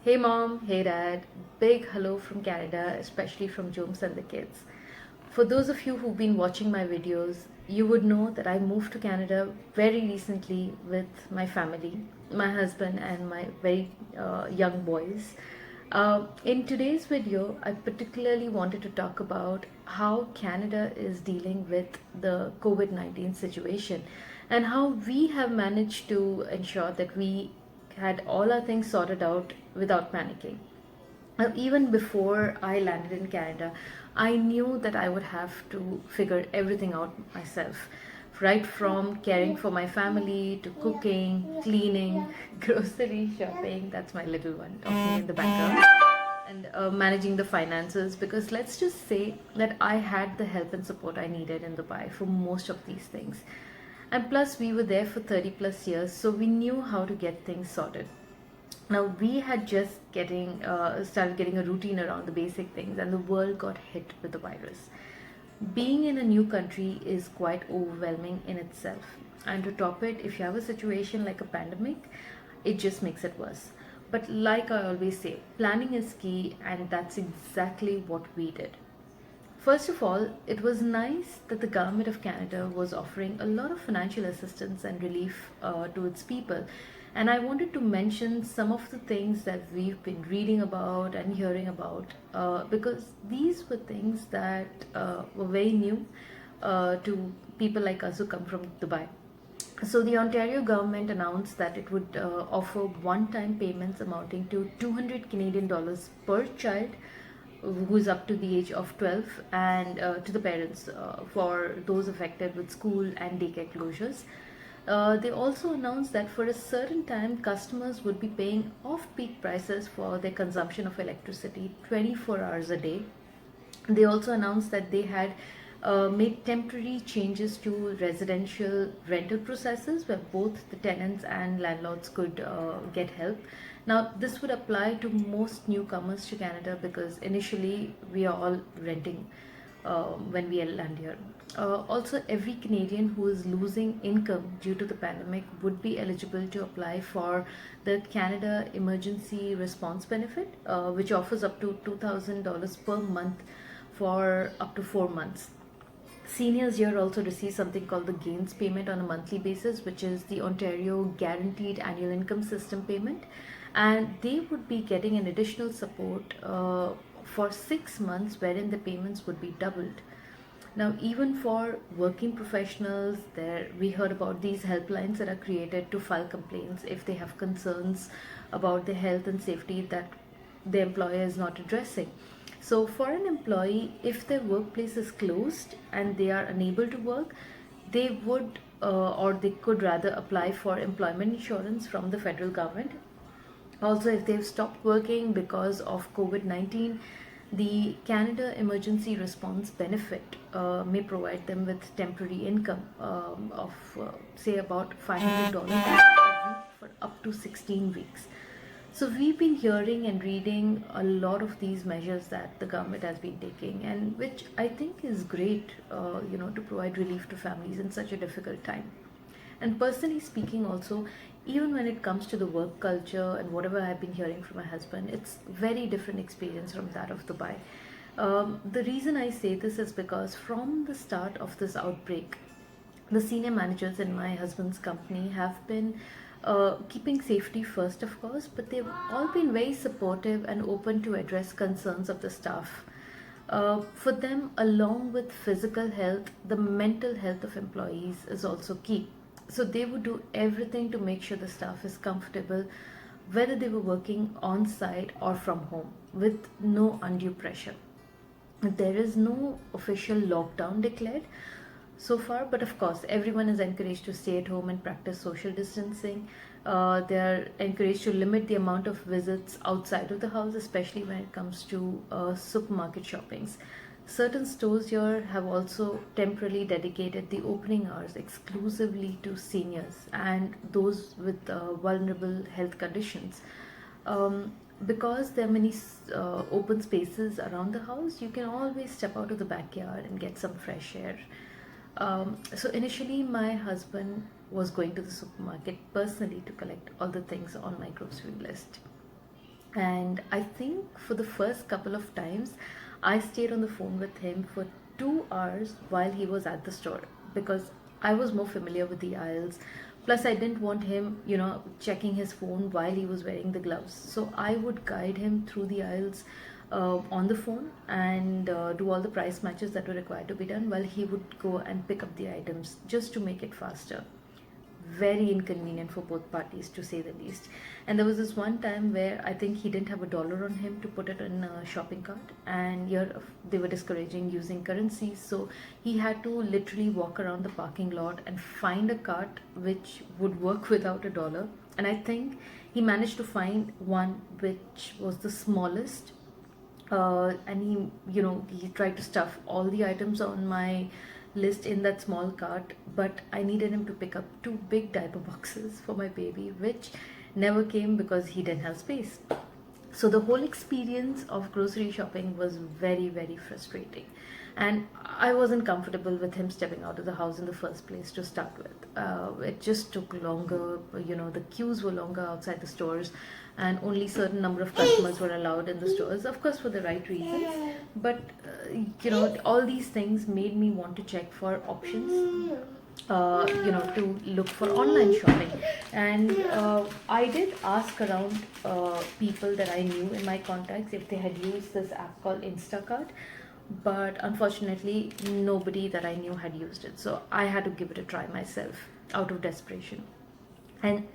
Hey mom, hey dad, big hello from Canada, especially from Jones and the kids. For those of you who've been watching my videos, you would know that I moved to Canada very recently with my family, my husband, and my very young boys. In today's video, I particularly wanted to talk about how Canada is dealing with the COVID 19 situation and how we have managed to ensure that we had all our things sorted out without panicking. Even before I landed in Canada, I knew that I would have to figure everything out myself. Right from caring for my family to cooking, cleaning, grocery shopping, that's my little one talking in the background, and managing the finances. Because let's just say that I had the help and support I needed in Dubai for most of these things. And plus, we were there for 30 plus years, so we knew how to get things sorted. Now we had just getting started getting a routine around the basic things, and the world got hit with the virus. Being in a new country is quite overwhelming in itself, and to top it, if you have a situation like a pandemic, it just makes it worse. But like I always say, planning is key, and that's exactly what we did. First of all, it was nice that the Government of Canada was offering a lot of financial assistance and relief to its people. And I wanted to mention some of the things that we've been reading about and hearing about because these were things that were very new to people like us who come from Dubai. So the Ontario government announced that it would offer one-time payments amounting to 200 Canadian dollars per child who's up to the age of 12, and to the parents for those affected with school and daycare closures. They also announced that for a certain time, customers would be paying off peak prices for their consumption of electricity 24 hours a day. They also announced that they had made temporary changes to residential rental processes where both the tenants and landlords could get help. Now, this would apply to most newcomers to Canada because initially we are all renting when we land here. Also, every Canadian who is losing income due to the pandemic would be eligible to apply for the Canada Emergency Response Benefit, which offers up to $2,000 per month for up to 4 months. Seniors here also receive something called the gains payment on a monthly basis, which is the Ontario Guaranteed Annual Income System payment, and they would be getting an additional support for 6 months, wherein the payments would be doubled. Now, even for working professionals, there we heard about these helplines that are created to file complaints if they have concerns about the health and safety that the employer is not addressing. So, for an employee, if their workplace is closed and they are unable to work, they would or they could rather apply for employment insurance from the federal government. Also, if they've stopped working because of COVID 19, the Canada Emergency Response Benefit may provide them with temporary income of, say, about $500 a week for up to 16 weeks. So we've been hearing and reading a lot of these measures that the government has been taking, and which I think is great, to provide relief to families in such a difficult time. And personally speaking, also, even when it comes to the work culture and whatever I've been hearing from my husband, it's very different experience from that of Dubai. The reason I say this is because from the start of this outbreak, the senior managers in my husband's company have been keeping safety first, of course, but they've all been very supportive and open to address concerns of the staff. For them, along with physical health, the mental health of employees is also key. So they would do everything to make sure the staff is comfortable, whether they were working on site or from home, with no undue pressure. There is no official lockdown declared so far, but of course, everyone is encouraged to stay at home and practice social distancing. They are encouraged to limit the amount of visits outside of the house, especially when it comes to supermarket shoppings. Certain stores here have also temporarily dedicated the opening hours exclusively to seniors and those with vulnerable health conditions. Because there are many open spaces around the house, you can always step out of the backyard and get some fresh air. So initially, my husband was going to the supermarket personally to collect all the things on my grocery list. And I think for the first couple of times, I stayed on the phone with him for 2 hours while he was at the store, because I was more familiar with the aisles. Plus, I didn't want him, checking his phone while he was wearing the gloves. So I would guide him through the aisles on the phone, and do all the price matches that were required to be done, while he would go and pick up the items just to make it faster. Very inconvenient for both parties, to say the least. And there was this one time where I think he didn't have $1 on him to put it in a shopping cart, and here they were discouraging using currencies, so he had to literally walk around the parking lot and find a cart which would work without $1. And I think he managed to find one which was the smallest, and he tried to stuff all the items on my list in that small cart, but I needed him to pick up two big diaper boxes for my baby, which never came because he didn't have space. So the whole experience of grocery shopping was very, very frustrating, and I wasn't comfortable with him stepping out of the house in the first place to start with. It just took longer. The queues were longer outside the stores, and only certain number of customers were allowed in the stores, of course for the right reasons. But all these things made me want to check for options, to look for online shopping. And I did ask around people that I knew in my contacts if they had used this app called Instacart, but unfortunately, nobody that I knew had used it. So I had to give it a try myself out of desperation. And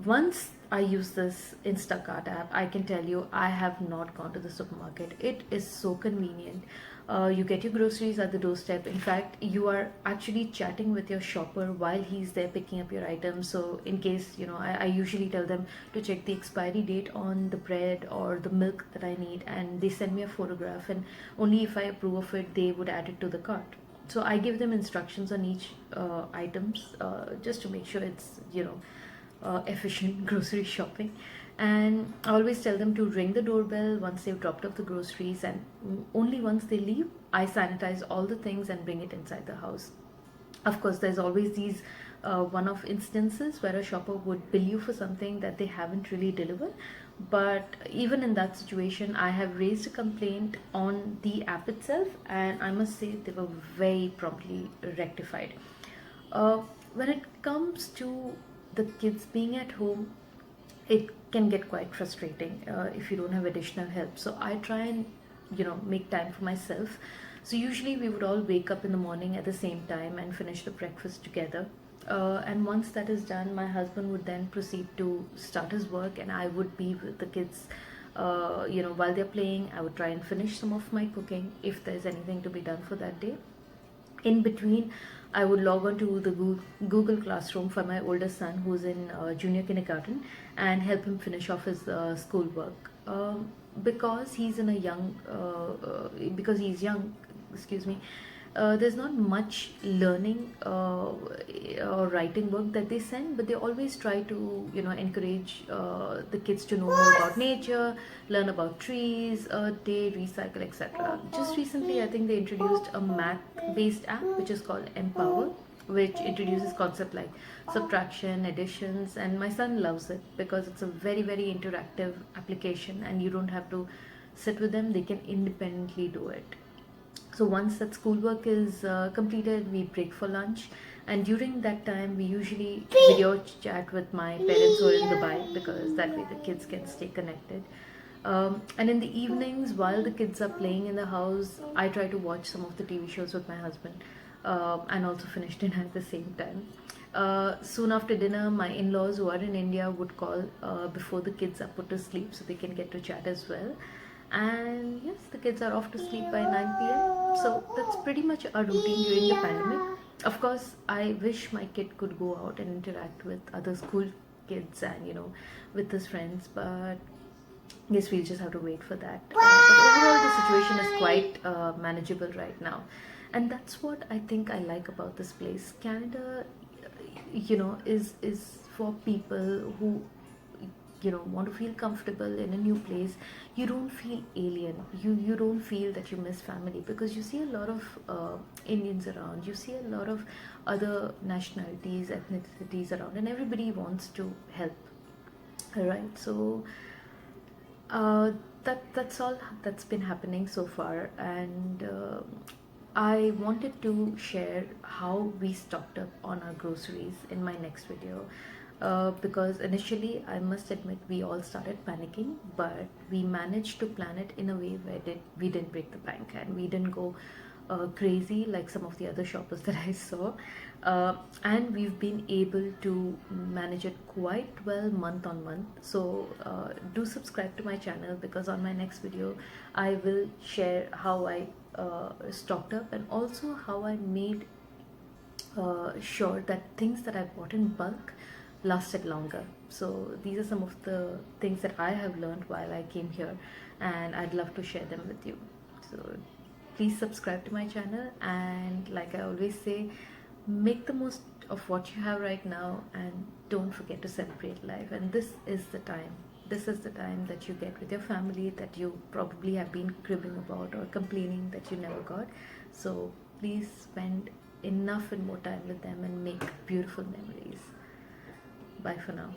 once I use this Instacart app, I can tell you I have not gone to the supermarket. It is so convenient. You get your groceries at the doorstep. In fact, you are actually chatting with your shopper while he's there picking up your items. So, in case, I usually tell them to check the expiry date on the bread or the milk that I need, and they send me a photograph, and only if I approve of it, they would add it to the cart. So, I give them instructions on each items, just to make sure it's, efficient grocery shopping. And I always tell them to ring the doorbell once they've dropped off the groceries, and only once they leave, I sanitize all the things and bring it inside the house. Of course, there's always these one-off instances where a shopper would bill you for something that they haven't really delivered. But even in that situation, I have raised a complaint on the app itself, and I must say they were very promptly rectified. Uh, when it comes to the kids being at home, it can get quite frustrating if you don't have additional help. So I try and make time for myself. So usually we would all wake up in the morning at the same time and finish the breakfast together. And once that is done, my husband would then proceed to start his work, and I would be with the kids. While they're playing, I would try and finish some of my cooking if there's anything to be done for that day. In between, I would log on to the Google Classroom for my oldest son, who's in junior kindergarten, and help him finish off his schoolwork. Because he's in a young, because he's young, excuse me, there's not much learning or writing work that they send, but they always try to encourage the kids to know more about nature, learn about trees, earth day, recycle, etc. Just recently, I think they introduced a math based app which is called Empower, which introduces concepts like subtraction, additions, and my son loves it because it's a very, very interactive application, and you don't have to sit with them, they can independently do it. So once that schoolwork is completed, we break for lunch, and during that time, we usually video chat with my parents who are in Dubai, because that way the kids can stay connected. And in the evenings, while the kids are playing in the house, I try to watch some of the TV shows with my husband, and also finish dinner at the same time. Soon after dinner, my in-laws who are in India would call before the kids are put to sleep, so they can get to chat as well. And yes, the kids are off to sleep by 9 p.m. So that's pretty much our routine during the pandemic. Of course, I wish my kid could go out and interact with other school kids and with his friends, but yes, we'll just have to wait for that. But overall, the situation is quite manageable right now, and that's what I think I like about this place. Canada, is for people who want to feel comfortable in a new place. You don't feel alien. You don't feel that you miss family, because you see a lot of Indians around. You see a lot of other nationalities, ethnicities around, and everybody wants to help. All right, so Uh, that's all that's been happening so far, and I wanted to share how we stocked up on our groceries in my next video. Because initially, I must admit, we all started panicking, but we managed to plan it in a way where we didn't break the bank and we didn't go crazy like some of the other shoppers that I saw. And we've been able to manage it quite well month on month. So do subscribe to my channel, because on my next video I will share how I stocked up, and also how I made sure that things that I bought in bulk lasted longer. So these are some of the things that I have learned while I came here, and I'd love to share them with you. So please subscribe to my channel, and like I always say, make the most of what you have right now, and don't forget to celebrate life. And this is the time that you get with your family that you probably have been cribbing about or complaining that you never got. So please spend enough and more time with them and make beautiful memories. Bye for now.